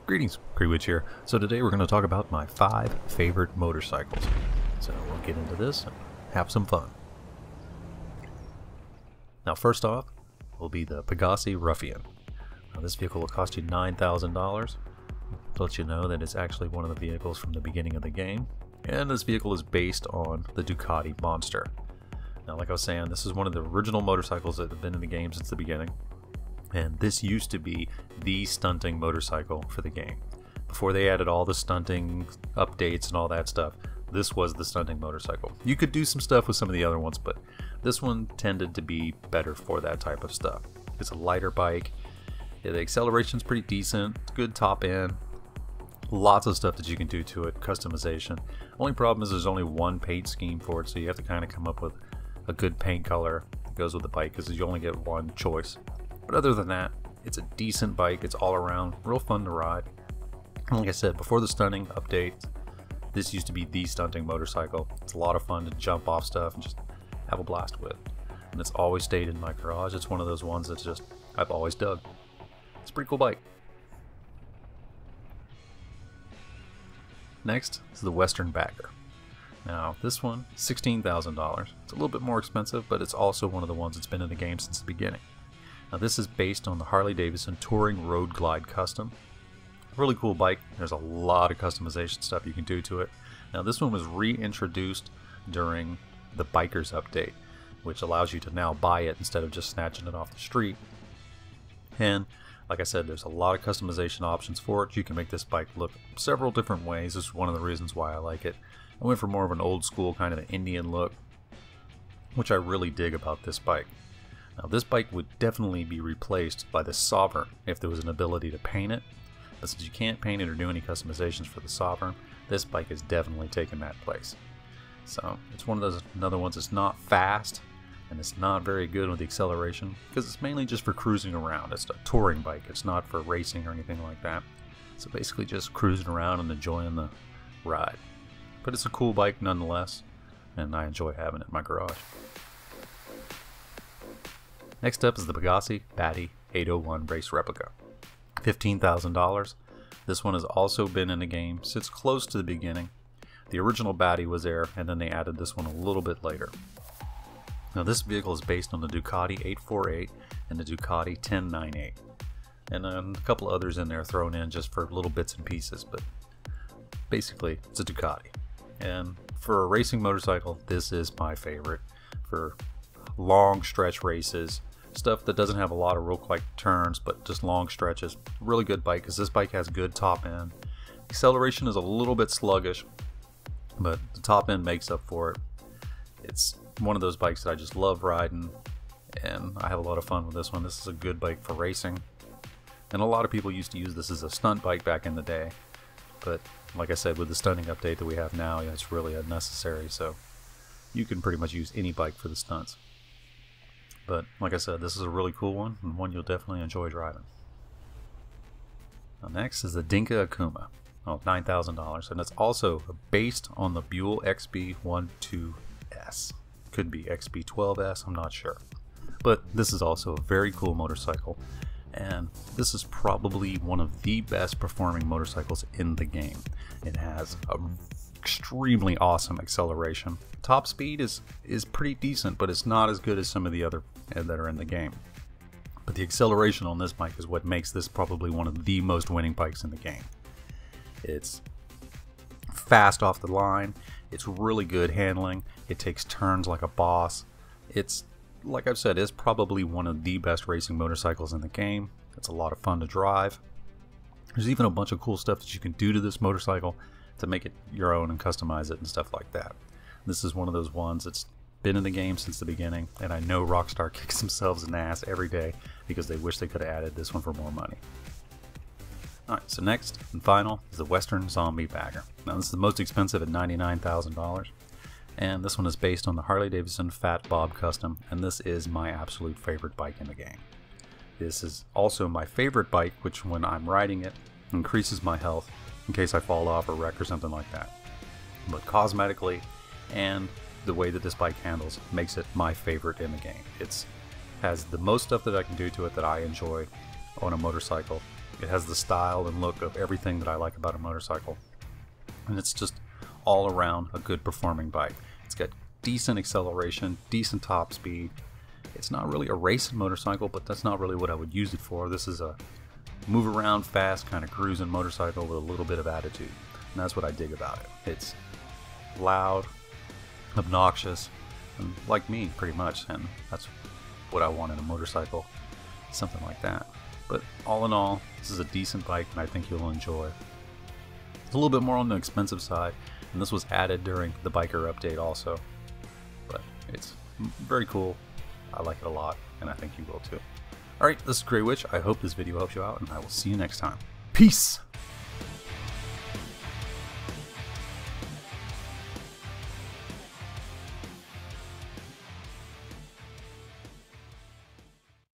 Greetings, Creewitch here. So today we're going to talk about my 5 favorite motorcycles. So we'll get into this and have some fun. Now first off will be the Pegasi Ruffian. Now this vehicle will cost you $9,000. To let you know that it's actually one of the vehicles from the beginning of the game. And this vehicle is based on the Ducati Monster. Now like I was saying, this is one of the original motorcycles that have been in the game since the beginning. And this used to be the stunting motorcycle for the game. Before they added all the stunting updates and all that stuff, this was the stunting motorcycle. You could do some stuff with some of the other ones, but this one tended to be better for that type of stuff. It's a lighter bike. Yeah, the acceleration's pretty decent. Good top end. Lots of stuff that you can do to it. Customization. Only problem is there's only one paint scheme for it, so you have to kind of come up with a good paint color that goes with the bike because you only get one choice. But other than that, it's a decent bike. It's all around real fun to ride. And like I said, before the stunting update, this used to be the stunting motorcycle. It's a lot of fun to jump off stuff and just have a blast with. And it's always stayed in my garage. It's one of those ones that's just, I've always dug. It's a pretty cool bike. Next is the Western Bagger. Now this one, $16,000. It's a little bit more expensive, but it's also one of the ones that's been in the game since the beginning. Now this is based on the Harley-Davidson Touring Road Glide Custom. Really cool bike. There's a lot of customization stuff you can do to it. Now this one was reintroduced during the Bikers update, which allows you to now buy it instead of just snatching it off the street. And like I said, there's a lot of customization options for it. You can make this bike look several different ways. This is one of the reasons why I like it. I went for more of an old school kind of an Indian look, which I really dig about this bike. Now this bike would definitely be replaced by the Sovereign if there was an ability to paint it, but since you can't paint it or do any customizations for the Sovereign, this bike is definitely taking that place. So it's one of those another ones that's not fast and it's not very good with the acceleration because it's mainly just for cruising around. It's a touring bike, it's not for racing or anything like that. So basically just cruising around and enjoying the ride. But it's a cool bike nonetheless, and I enjoy having it in my garage. Next up is the Pegasi Batty 801 Race Replica. $15,000. This one has also been in the game since close to the beginning. The original Batty was there, and then they added this one a little bit later. Now this vehicle is based on the Ducati 848 and the Ducati 1098. And a couple others in there thrown in just for little bits and pieces, but basically it's a Ducati. And for a racing motorcycle, this is my favorite. For long stretch races, stuff that doesn't have a lot of real quick turns, but just long stretches. Really good bike because this bike has good top end. Acceleration is a little bit sluggish, but the top end makes up for it. It's one of those bikes that I just love riding, and I have a lot of fun with this one. This is a good bike for racing, and a lot of people used to use this as a stunt bike back in the day, but like I said, with the stunting update that we have now, it's really unnecessary, so you can pretty much use any bike for the stunts. But like I said, this is a really cool one, and one you'll definitely enjoy driving. Now next is the Dinky Akuma. Oh, $9,000, and it's also based on the Buell XB12S. Could be XB12S, I'm not sure. But this is also a very cool motorcycle, and this is probably one of the best performing motorcycles in the game. It has an extremely awesome acceleration. Top speed is pretty decent, but it's not as good as some of the other that are in the game. But the acceleration on this bike is what makes this probably one of the most winning bikes in the game. It's fast off the line, it's really good handling, it takes turns like a boss. It's, like I've said, it's probably one of the best racing motorcycles in the game. It's a lot of fun to drive. There's even a bunch of cool stuff that you can do to this motorcycle to make it your own and customize it and stuff like that. This is one of those ones that's been in the game since the beginning, and I know Rockstar kicks themselves in the ass every day because they wish they could have added this one for more money. Alright, so next and final is the Western Zombie Bagger. Now this is the most expensive at $99,000, and this one is based on the Harley-Davidson Fat Bob Custom, and this is my absolute favorite bike in the game. This is also my favorite bike, which when I'm riding it, increases my health in case I fall off or wreck or something like that. But cosmetically and the way that this bike handles makes it my favorite in the game. It has the most stuff that I can do to it that I enjoy on a motorcycle, It has the style and look of everything that I like about a motorcycle. And it's just all around a good performing bike. It's got decent acceleration, decent top speed. It's not really a racing motorcycle, but that's not really what I would use it for. This is a move around fast kind of cruising motorcycle with a little bit of attitude. And that's what I dig about it. It's loud, obnoxious, and like me pretty much, and that's what I want in a motorcycle, something like that. But all in all, this is a decent bike and I think you'll enjoy. It's a little bit more on the expensive side, and this was added during the biker update also, but it's very cool. I like it a lot, and I think you will too. Alright, this is Grey Witch. I hope this video helps you out, and I will see you next time. Peace!